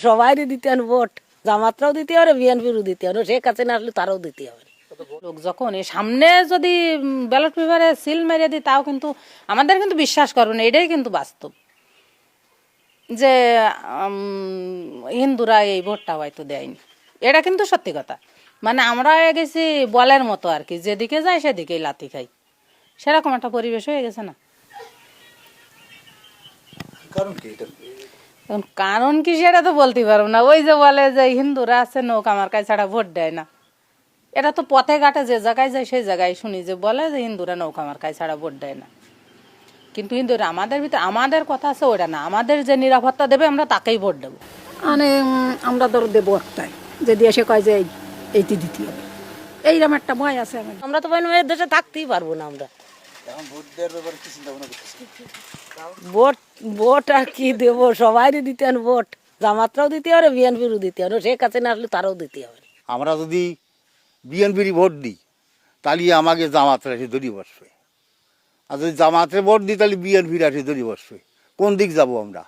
সবাইরই দিতে হবে ভোট, জামাতরাও দিতে হবে, বিএনপিরও দিতে হবে, শেখ হাসিনা আসলে তারাও দিতে হবে। লোক যখন এই সামনে যদি ব্যালট পেপারে সিল মেরে দিই তাও কিন্তু আমাদের কিন্তু বিশ্বাস করবে না, এটাই কিন্তু বাস্তব যে হিন্দুরা এই ভোটটা হয়তো দেয়নি, এটা কিন্তু সত্যি কথা। মানে আমরা হয়ে গেছি বলের মতো আর কি, যেদিকে যাই সেদিকেই লাথি খাই, সেরকম একটা পরিবেশ হয়ে গেছে না। এখন কারণ কি সেটা তো বলতে পারবো না। ওই যে বলে যে হিন্দুরা আছে নৌক আমার কাছে ছাড়া ভোট দেয় না, এটা তো পথে ঘাটে যে জায়গায় যায় সেই জায়গায় শুনি যে বলে যে হিন্দুরা নৌকা আমার কাছে ছাড়া ভোট দেয় না। কিন্তু হিন্দুরা আমাদের ভিতরে আমাদের কথা আছে ওটা না, আমাদের যে নিরাপত্তা দেবে আমরা তাকেই ভোট দেবো। মানে আমরা ধর দেবো একটাই, যদি এসে কয় যে এইটি দিতে হবে, এইরকম একটা ভয় আছে আমাদের। আমরা তো এর দেশে থাকতেই পারবো না। আমরা ভোট ভোট আর কি দেবো, সবাইরই দিতে হবে ভোট, জামাতরাও দিতে হবে, বিএনপিরও দিতে হবে, শেখ হাসিনা আসলে তারাও দিতে হবে। আমরা যদি বিএনপির ভোট দিই তাহলে আমাকে জামাতরা এসে দড়ি বসবে, আর যদি জামাতে ভোট দিই তাহলে বিএনপির এসে দড়ি বসবে। কোন দিক যাব আমরা?